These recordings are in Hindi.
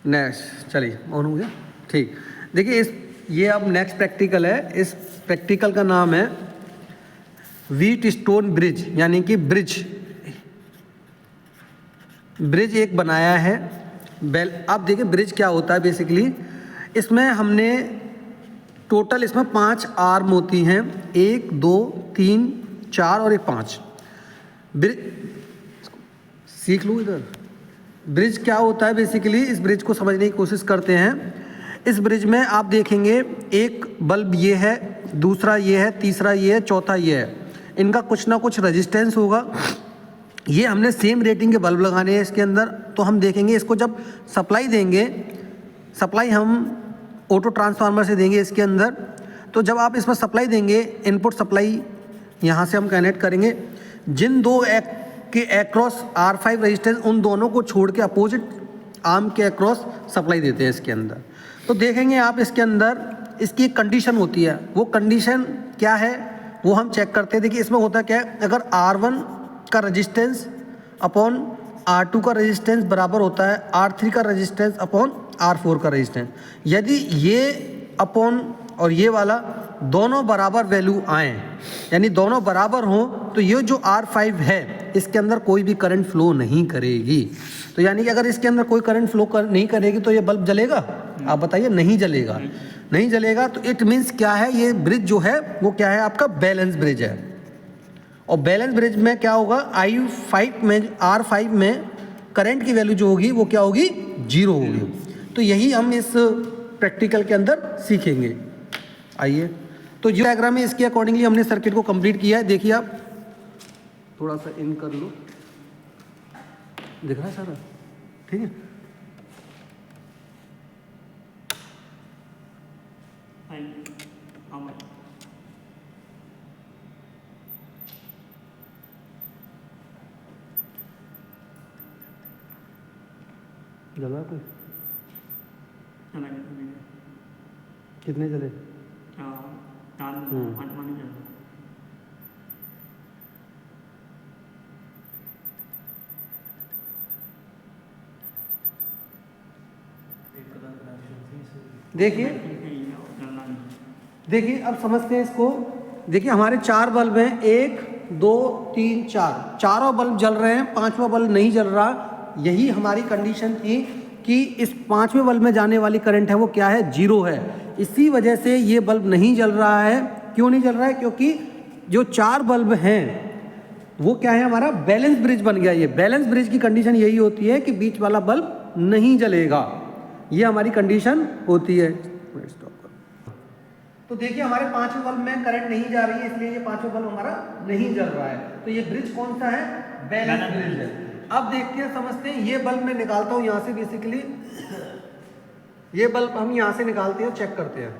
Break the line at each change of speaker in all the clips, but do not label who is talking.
नेक्स्ट चलिए ऑन हो गया। ठीक, देखिए इस ये अब नेक्स्ट प्रैक्टिकल है। इस प्रैक्टिकल का नाम है व्हीट स्टोन ब्रिज, यानी कि ब्रिज एक बनाया है बेल। अब देखिए ब्रिज क्या होता है बेसिकली, इसमें हमने टोटल इसमें 5 आर्म होती हैं, 1 2 3 4 और एक 5। ब्रिज सीख लो इधर। ब्रिज क्या होता है बेसिकली, इस ब्रिज को समझने की कोशिश करते हैं। इस ब्रिज में आप देखेंगे एक बल्ब ये है, दूसरा ये है, तीसरा ये है, चौथा ये है। इनका कुछ ना कुछ रेजिस्टेंस होगा। ये हमने सेम रेटिंग के बल्ब लगाने हैं इसके अंदर। तो हम देखेंगे इसको जब सप्लाई देंगे, सप्लाई हम ऑटो ट्रांसफार्मर से देंगे इसके अंदर। तो जब आप इसमें सप्लाई देंगे, इनपुट सप्लाई यहाँ से हम कनेक्ट करेंगे। जिन दो के एक्रॉस R5 रेजिस्टेंस, उन दोनों को छोड़ के अपोजिट आर्म के एक्रॉस सप्लाई देते हैं इसके अंदर। तो देखेंगे आप इसके अंदर इसकी एक कंडीशन होती है। वो कंडीशन क्या है वो हम चेक करते हैं। देखिए इसमें होता क्या है, अगर R1 का रेजिस्टेंस अपॉन R2 का रेजिस्टेंस बराबर होता है R3 का रेजिस्टेंस अपॉन R4 का रेजिस्टेंस। यदि ये अपॉन और ये वाला दोनों बराबर वैल्यू आए, यानी दोनों बराबर हों, तो ये जो R5 है इसके अंदर कोई भी करंट फ्लो नहीं करेगी। तो यानी कि अगर इसके अंदर कोई करंट फ्लो नहीं करेगी तो ये बल्ब जलेगा? आप बताइए, नहीं जलेगा। नहीं जलेगा तो इट मीन्स क्या है, ये ब्रिज जो है वो क्या है, आपका बैलेंस ब्रिज है। और बैलेंस ब्रिज में क्या होगा, I5 में R5 में करंट की वैल्यू जो होगी वो क्या होगी, 0 होगी। तो यही हम इस प्रैक्टिकल के अंदर सीखेंगे। आइए, तो जो डायग्राम है इसके अकॉर्डिंगली हमने सर्किट को कंप्लीट किया है। देखिए आप थोड़ा सा इन कर लो, दिख रहा है सारा? ठीक है। जला कोई? कितने जले? देखिए अब समझते हैं इसको। देखिए हमारे 4 बल्ब हैं, 1 2 3 4, चारों बल्ब जल रहे हैं, 5वां बल्ब नहीं जल रहा। यही हमारी कंडीशन थी कि इस 5वें बल्ब में जाने वाली करंट है वो क्या है, 0 है। इसी वजह से ये बल्ब नहीं जल रहा है। क्यों नहीं जल रहा है? क्योंकि जो 4 बल्ब हैं वो क्या है, हमारा बैलेंस ब्रिज बन गया। ये बैलेंस ब्रिज की कंडीशन यही होती है कि बीच वाला बल्ब नहीं जलेगा, ये हमारी कंडीशन होती है। तो देखिए हमारे 5वें बल्ब में करंट नहीं जा रही है, इसलिए ये 5वां बल्ब हमारा नहीं जल रहा है। तो ये ब्रिज कौन सा है, बैलेंस ब्रिज है। अब देखते हैं, समझते हैं। ये बल्ब मैं निकालता हूं यहां से, बेसिकली ये बल्ब हम यहां से निकालते हैं, चेक करते हैं।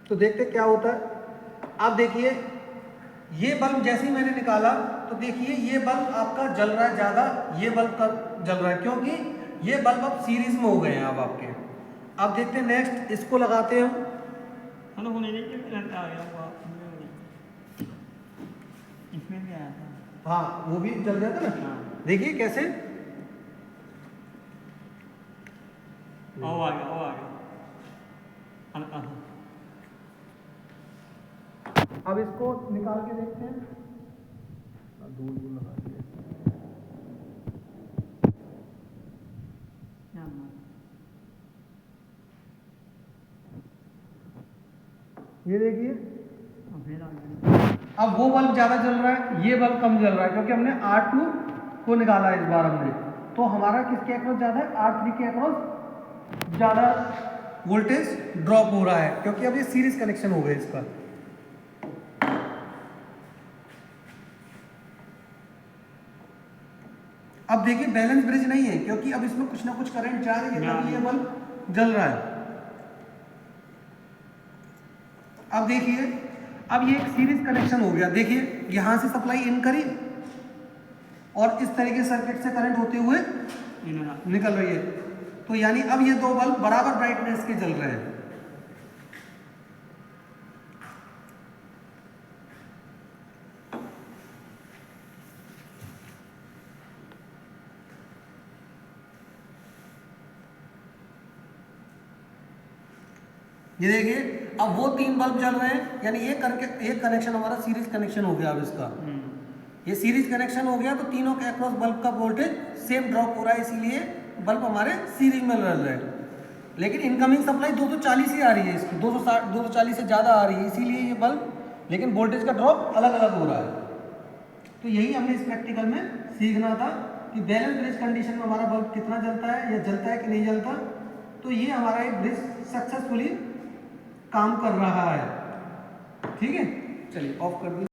तो देखते क्या होता है। अब देखिए ये बल्ब जैसे ही मैंने निकाला तो देखिए ये बल्ब आपका जल रहा है ज्यादा, ये बल्ब का जल रहा है, क्योंकि ये बल्ब अब सीरीज में हो गए हैं अब आपके। अब देखते हैं नेक्स्ट, इसको लगाते हैं।
इसमें भी आया था।
हाँ वो भी जल गया था ना। देखिए कैसे
ओ आ गया।
अब इसको निकाल के देखते हैं। दूर लगा दिया। ये देखिए अब वो बल्ब ज्यादा जल रहा है, ये बल्ब कम जल रहा है, क्योंकि हमने R2 को निकाला इस बार हमने। तो हमारा किसके अक्रॉस ज्यादा है, R3 के अक्रॉस ज्यादा वोल्टेज ड्रॉप हो रहा है, क्योंकि अब ये सीरीज कनेक्शन हो गया इसका। अब देखिए बैलेंस ब्रिज नहीं है, क्योंकि अब इसमें कुछ ना कुछ करंट जा रही है, तभी ये बल्ब जल रहा है। अब देखिए अब ये एक सीरीज कनेक्शन हो गया। देखिए यहां से सप्लाई इन करी और इस तरीके सर्किट से करंट होते हुए निकल रही है। तो यानी अब ये 2 बल्ब बराबर ब्राइटनेस के जल रहे हैं। ये देखिए अब वो 3 बल्ब जल रहे हैं, यानी एक कनेक्शन हमारा सीरीज कनेक्शन हो गया। अब इसका ये सीरीज कनेक्शन हो गया तो तीनों के अक्रॉस बल्ब का वोल्टेज सेम ड्रॉप हो रहा है, इसीलिए बल्ब हमारे सीरीज में चल रहे हैं। लेकिन इनकमिंग सप्लाई 240 ही आ रही है, इसकी 260 240 से ज़्यादा आ रही है, इसीलिए ये बल्ब, लेकिन वोल्टेज का ड्रॉप अलग अलग हो रहा है। तो यही हमने इस प्रैक्टिकल में सीखना था कि बैलेंस ब्रिज कंडीशन में हमारा बल्ब कितना जलता है या जलता है कि नहीं जलता। तो ये हमारा एक ब्रिज सक्सेसफुली काम कर रहा है। ठीक है, चलिए ऑफ कर दीजिए।